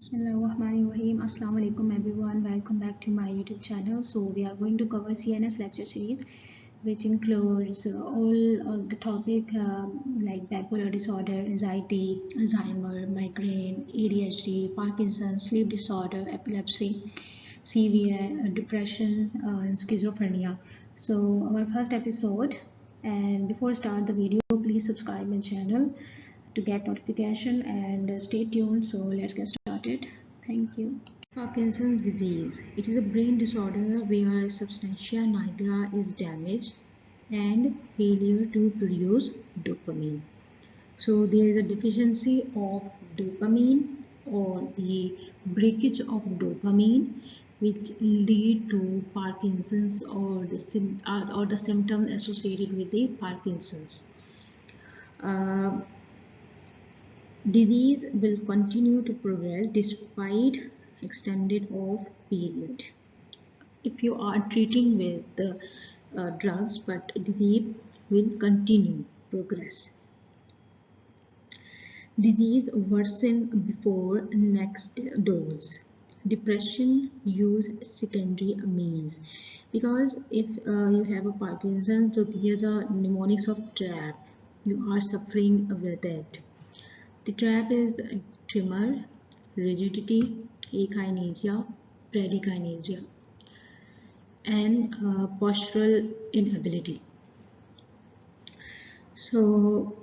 Bismillahirrahmanirrahim. Assalamu alaikum everyone. Welcome back to my YouTube channel. So we are going to cover CNS lecture series, which includes all of the topic like bipolar disorder, anxiety, Alzheimer, migraine, ADHD, Parkinson's, sleep disorder, epilepsy, severe depression, and schizophrenia. So our first episode. And before start the video, please subscribe my channel to get notification and stay tuned. So let's get started. Thank you. Parkinson's disease. It is a brain disorder where substantia nigra is damaged and failure to produce dopamine. So there is a deficiency of dopamine or the breakage of dopamine, which lead to Parkinson's or the symptoms associated with the Parkinson's. Disease will continue to progress despite extended off period. If you are treating with the drugs, but disease will continue progress. Disease worsen before next dose. Depression use secondary amines, because if you have a Parkinson, so here's a mnemonics of trap. You are suffering with it. The trap is tremor, rigidity, akinesia, bradykinesia, and postural inability. So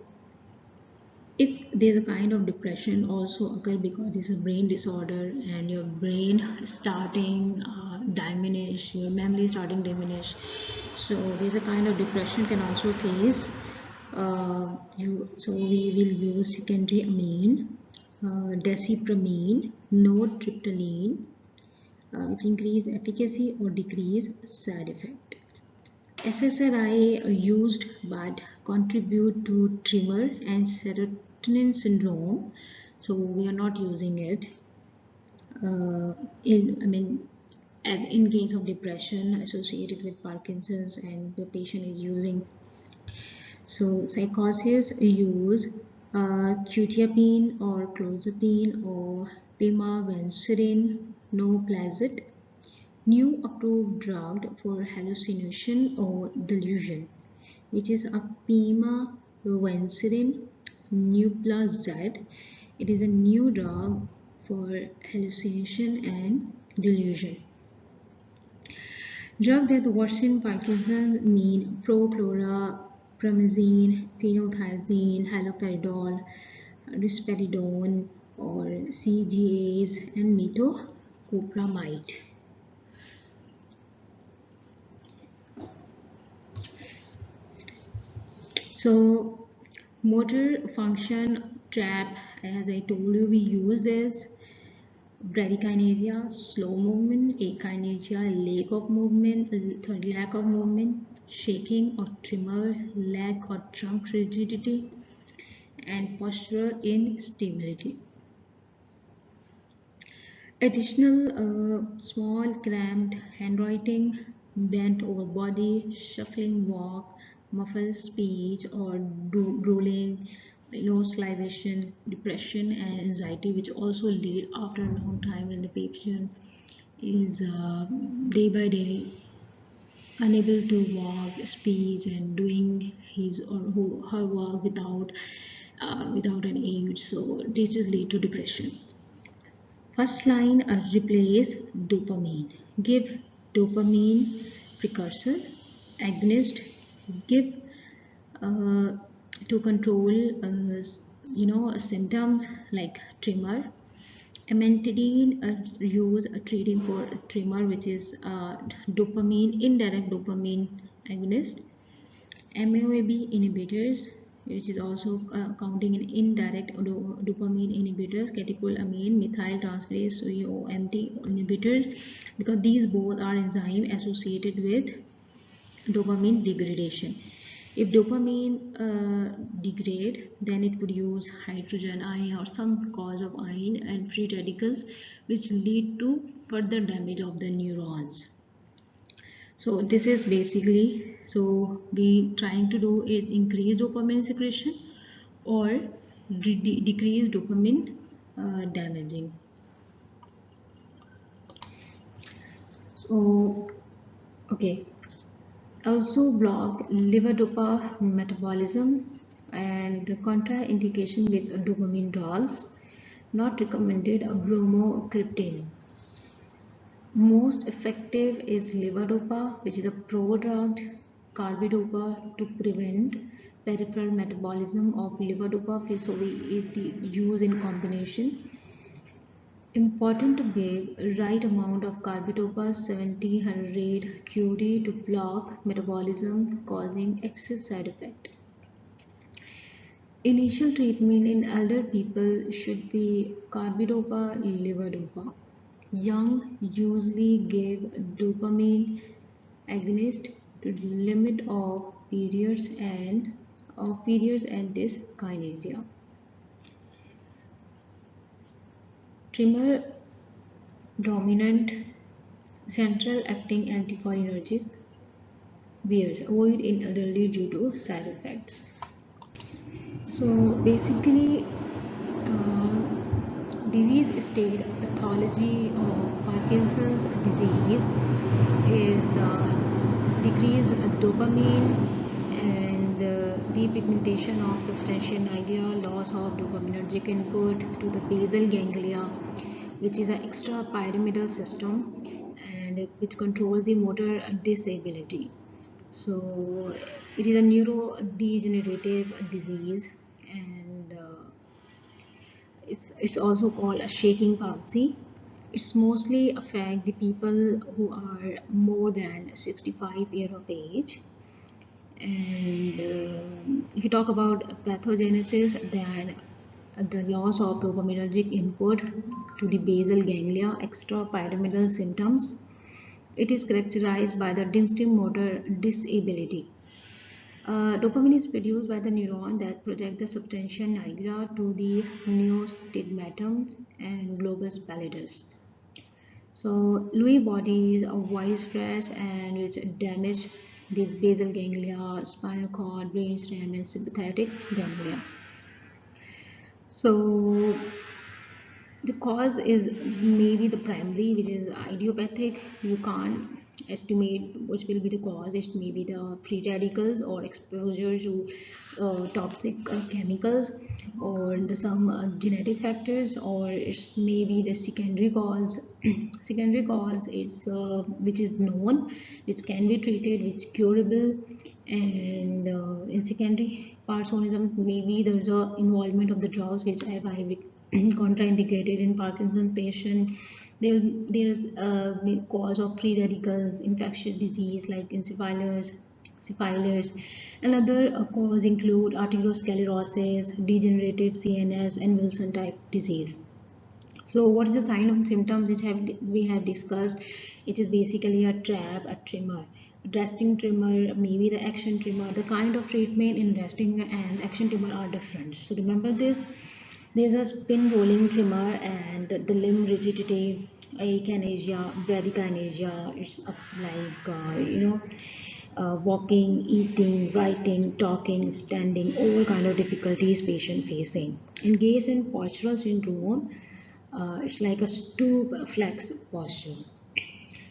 if there's a kind of depression also occur because it's a brain disorder and your brain starting diminish, your memory starting diminish, so there's a kind of depression can also face. So we will use secondary amine, desipramine, nortriptyline, which increase efficacy or decrease side effect. SSRI used but contribute to tremor and serotonin syndrome, so we are not using it. In case of depression associated with Parkinson's and the patient is using. So psychosis use quetiapine or clozapine or pimavanserin, NAPLEX. New approved drug for hallucination or delusion, which is a pimavanserin NAPLEX. It is a new drug for hallucination and delusion. Drug that worsen Parkinson's mean chloramazine, phenothiazine, haloperidol, risperidone, or CGAs, and metoclopramide. So motor function trap, as I told you, we use this. Bradykinesia, slow movement, akinesia, lack of movement, shaking or tremor, leg or trunk rigidity, and postural instability. Additional small cramped handwriting, bent over body, shuffling walk, muffled speech or drooling, salivation, depression and anxiety, which also lead after a long time when the patient is day by day unable to walk, speech, and doing his or her work without an aid. So this is lead to depression. First line, replace dopamine. Give dopamine precursor, agonist. Give to control symptoms like tremor. Amantadine use treating for tremor, which is dopamine, indirect dopamine agonist. MAOB inhibitors, which is also counting in indirect dopamine inhibitors, catecholamine, methyl transferase, OMT inhibitors, because these both are enzymes associated with dopamine degradation. If dopamine degrade, then it would use hydrogen ion or some cause of ion and free radicals, which lead to further damage of the neurons. So this is basically, so we trying to do is increase dopamine secretion or decrease dopamine damaging. So, okay. Also block levodopa metabolism and contraindication with dopamine drugs. Not recommended bromocriptine. Most effective is levodopa, which is a prodrug, carbidopa to prevent peripheral metabolism of levodopa, so we use in combination. Important to give right amount of carbidopa 70-100 curie to block metabolism causing excess side effect. Initial treatment in elder people should be carbidopa levodopa. Young usually give dopamine agonist to limit of periods and dyskinesia. Tremor dominant central acting anticholinergic bears avoid in elderly due to side effects. So basically, disease state pathology of Parkinson's disease is decreased dopamine and depigmentation of substantia nigra, loss of dopaminergic input to the basal ganglia, which is an extrapyramidal system and which controls the motor disability. So it is a neurodegenerative disease, and it's also called a shaking palsy. It's mostly affect the people who are more than 65 years of age. And if you talk about pathogenesis, then the loss of dopaminergic input to the basal ganglia, extrapyramidal symptoms. It is characterized by the distinct motor disability. Dopamine is produced by the neuron that project the substantia nigra to the neostigmatum and globus pallidus. So Lewy bodies are widespread and which damage these basal ganglia, spinal cord, brainstem, and sympathetic ganglia. So the cause is maybe the primary, which is idiopathic. You can't estimate which will be the cause. It may be the free radicals or exposure to toxic chemicals, or some genetic factors, or it's maybe the secondary cause. Secondary cause, it's which is known, which can be treated, which curable. And in secondary parkinsonism, maybe there's a involvement of the drugs which have contraindicated in Parkinson's patient. There's a cause of free radicals, infectious disease like encephalitis. Another cause include arteriosclerosis, degenerative CNS, and Wilson type disease. So what is the sign and symptoms which we have discussed? It is basically a trap, a tremor, resting tremor, maybe the action tremor. The kind of treatment in resting and action tremor are different. So remember this. There's a spin rolling tremor and the limb rigidity, akinesia, bradykinesia. It's like walking, eating, writing, talking, standing, all kind of difficulties patient facing. In gaze and postural syndrome, it's like a stoop flex posture.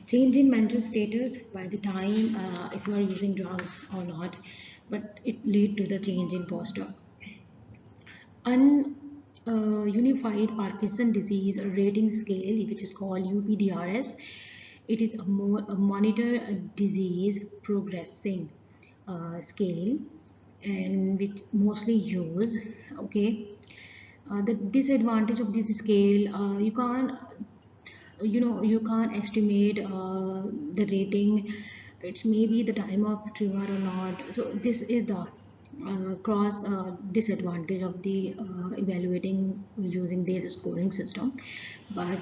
Change in mental status by the time if you are using drugs or not, but it lead to the change in posture. Unified Parkinson disease rating scale, which is called UPDRS. It is a monitor a disease progressing scale, and which mostly use. Okay, the disadvantage of this scale, you can't estimate the rating. It's maybe the time of tremor or not. So this is the cross disadvantage of the evaluating using this scoring system. But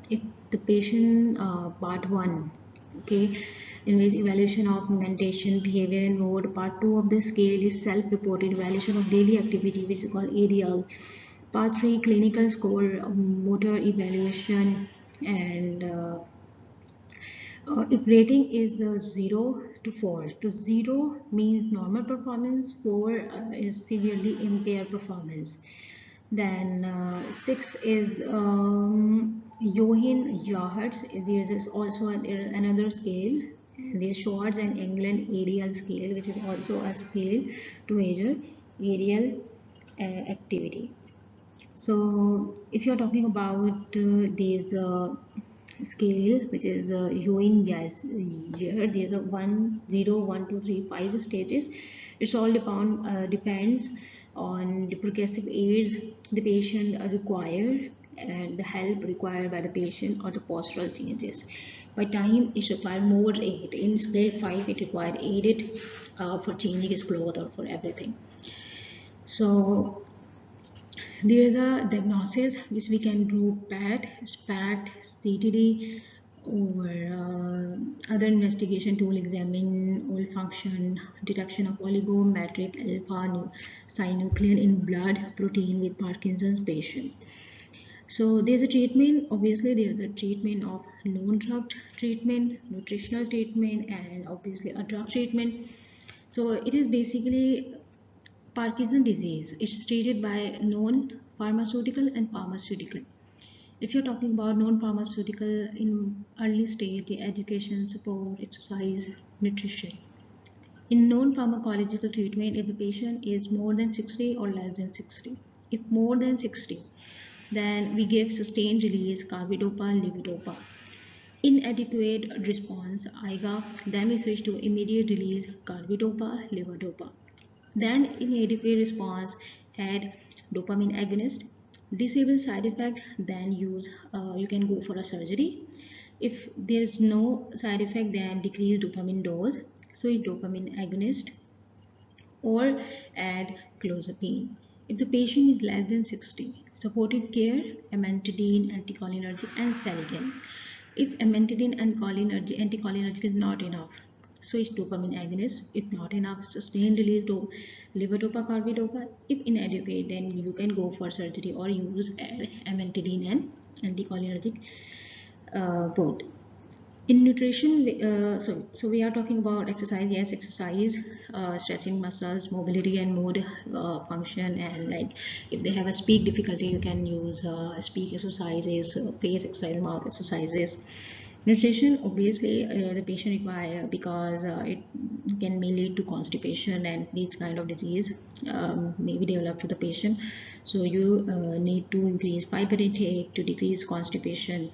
if the patient part 1, okay, in which evaluation of mentation, behavior and mood, part 2 of the scale is self-reported evaluation of daily activity, which is called ADL. Part 3 clinical score, motor evaluation. And if rating is 0 to 4, to 0 means normal performance, 4 is severely impaired performance. Then 6 is Johann Jahrt's, there is also another scale, and there's Schwartz and England aerial scale, which is also a scale to measure aerial activity. So if you're talking about this scale, which is Ewing, yes, here there's a 1, 0, 1, 2, 3, 5 stages. It's all depends on the progressive aids the patient require and the help required by the patient or the postural changes. By time it requires more aid. In scale 5 it requires aided for changing his clothes or for everything. So there is a diagnosis which we can do PET, SPAT, CTD, or other investigation tool examine all function, detection of oligometric alpha synuclein in blood protein with Parkinson's patient. So there's a treatment, obviously there's a treatment of non-drug treatment, nutritional treatment, and obviously a drug treatment. So it is basically Parkinson disease is treated by non-pharmaceutical and pharmaceutical. If you're talking about non-pharmaceutical in early stage, the education, support, exercise, nutrition. In non-pharmacological treatment, if the patient is more than 60 or less than 60, if more than 60, then we give sustained release carbidopa, levodopa. Inadequate response, IGA, then we switch to immediate release carbidopa, levodopa. Then inadequate response, add dopamine agonist. Disable side effect, then you can go for a surgery. If there is no side effect, then decrease dopamine dose, so dopamine agonist, or add clozapine. If the patient is less than 60, supportive care, amantadine, anticholinergic, and Saligan. If amantadine and anticholinergic is not enough, switch dopamine agonist. If not enough, sustained release levodopa, carbidopa. If inadequate, then you can go for surgery or use amantadine and anticholinergic both. In nutrition, so we are talking about exercise. Yes, exercise, stretching muscles, mobility and mood function, and like if they have a speak difficulty, you can use speak exercises, face exercise, mouth exercises. Nutrition, obviously, the patient require because it can may lead to constipation and these kind of disease maybe develop to the patient. So you need to increase fiber intake to decrease constipation.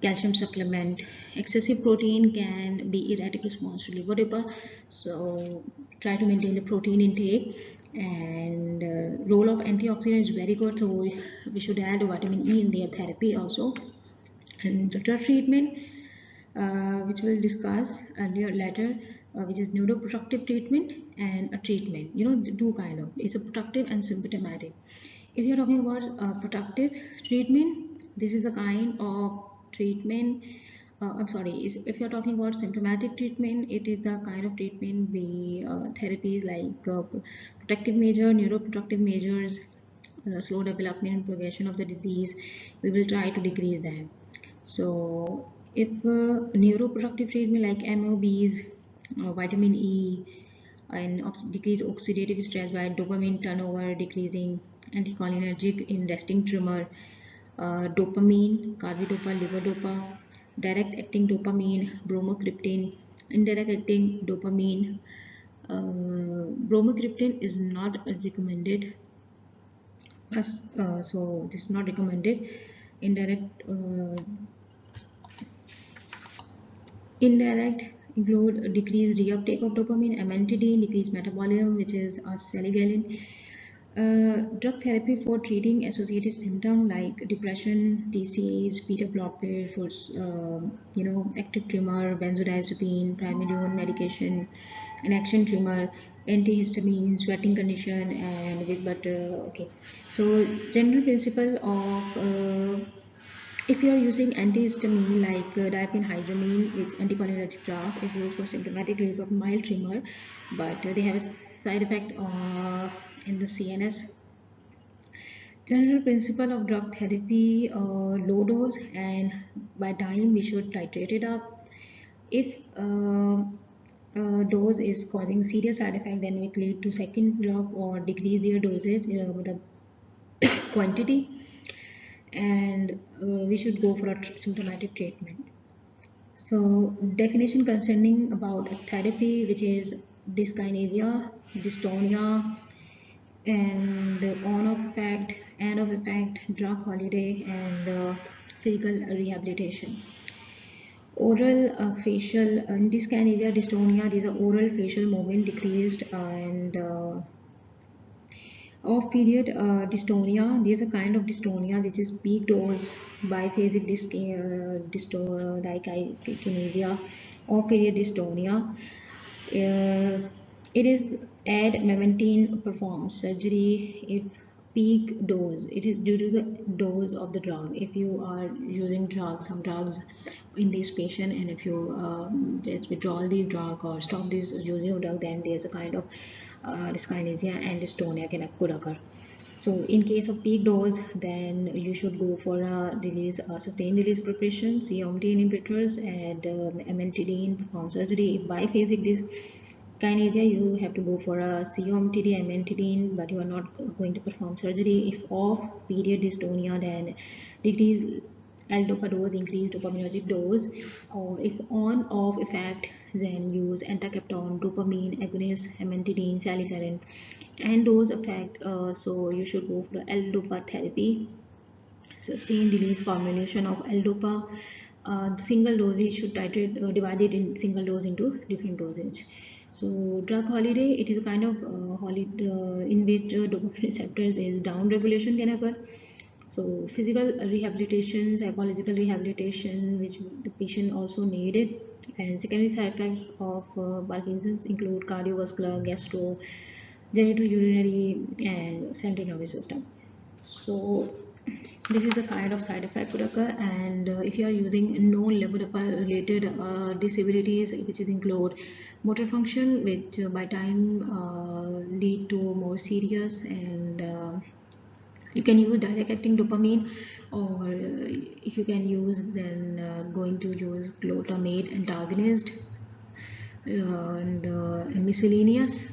Calcium supplement. Excessive protein can be erratic response to levodopa, so try to maintain the protein intake. And role of antioxidant is very good, so we should add vitamin E in their therapy also. And the drug treatment, which we'll discuss earlier later, which is neuroprotective treatment and a treatment. You know, the two kind of, it's a protective and symptomatic. If you're talking about protective treatment, this is a kind of treatment. I'm sorry, if you're talking about symptomatic treatment, it is the kind of treatment we therapies like protective measure, neuroprotective measures, slow development and progression of the disease. We will try to decrease them. So if neuroprotective treatment like MOBs, vitamin E, and decrease oxidative stress by dopamine turnover decreasing, anticholinergic in resting tremor, dopamine, carbidopa, levodopa, direct acting dopamine, bromocriptine, indirect acting dopamine. Bromocriptine is not recommended, so this is not recommended. Indirect include decreased reuptake of dopamine, amantadine, decreased metabolism, which is salicylic. Drug therapy for treating associated symptoms like depression, TCAs, beta blockade for active tremor, benzodiazepine, primidone medication, inaction tremor, antihistamine, sweating condition, and with okay. So general principle of if you are using antihistamine like diphenhydramine, which anticholinergic drug is used for symptomatic relief of mild tremor, but they have a side effect in the CNS. General principle of drug therapy: low dose, and by time we should titrate it up. If dose is causing serious side effect, then it lead to second drug or decrease their dosage with the quantity. and we should go for a symptomatic treatment. So definition concerning about therapy, which is dyskinesia, dystonia, and on-off effect, end-of effect, drug holiday, and physical rehabilitation. Oral facial dyskinesia, dystonia, these are oral facial movement decreased, and off period dystonia, there's a kind of dystonia which is peak dose biphasic dyskinesia, off period dystonia. It is add memantine performs surgery if peak dose. It is due to the dose of the drug. If you are using drugs, some drugs in this patient, and if you just withdraw these drug or stop this using of drug, then there's a kind of dyskinesia and dystonia could occur. So in case of peak dose, then you should go for a release, sustained release preparation, COMT inhibitors, and amantadine perform surgery. If biphasic dyskinesia, you have to go for a COMTD, amantadine, but you are not going to perform surgery. If off period dystonia, then decrease L-DOPA dose, increase dopaminergic dose, or if on-off effect, then use entacaptone, dopamine agonist, amantadine, salicylic, and dose effect. So you should go for L-DOPA therapy, sustained release formulation of L-DOPA. Single dose, we should titrate, divide it in single dose into different dosage. So drug holiday, it is a kind of in which dopamine receptors is down regulation can occur. So physical rehabilitation, psychological rehabilitation, which the patient also needed, and secondary side effects of Parkinson's include cardiovascular, gastro, genitourinary, and central nervous system. So this is the kind of side effect could occur, and if you are using known levodopa related disabilities, which is include motor function, which by time lead to more serious, and you can use direct acting dopamine, or if you can use, then going to use glutamate antagonist, and miscellaneous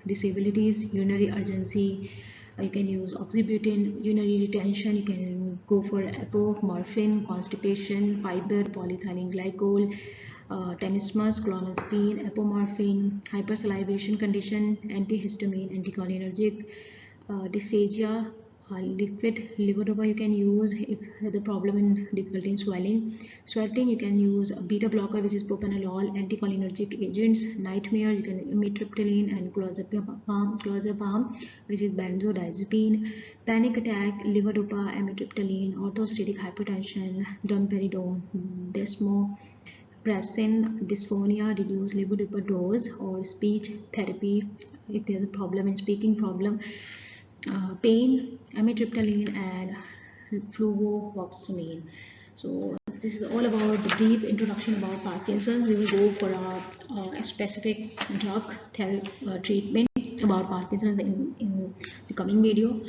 disabilities, urinary urgency, you can use oxybutynin, urinary retention, you can go for apomorphine, constipation, fiber, polyethylene glycol, tenesmus, clonazepine, apomorphine, hypersalivation condition, antihistamine, anticholinergic, dysphagia, liquid levodopa you can use if the problem in difficulty in sweating you can use a beta blocker, which is propranolol, anticholinergic agents, nightmare you can amitriptyline, and clozapam, which is benzodiazepine, panic attack, levodopa, amitriptyline, orthostatic hypertension, domperidone, desmopressin, dysphonia, reduce levodopa dose, or speech therapy if there's a problem in speaking problem, pain, amitriptyline, and fluvoxamine. So this is all about the brief introduction about Parkinson's. We will go for a specific drug treatment about Parkinson's in the coming video.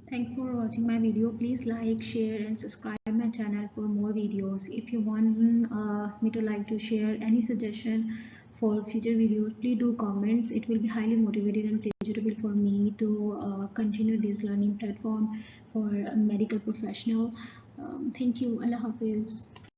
Thank you for watching my video. Please like, share, and subscribe my channel for more videos. If you want me to like to share any suggestion for future videos, please do comments. It will be highly motivated and pleasurable for me to continue this learning platform for a medical professional. Thank you. Allah Hafiz.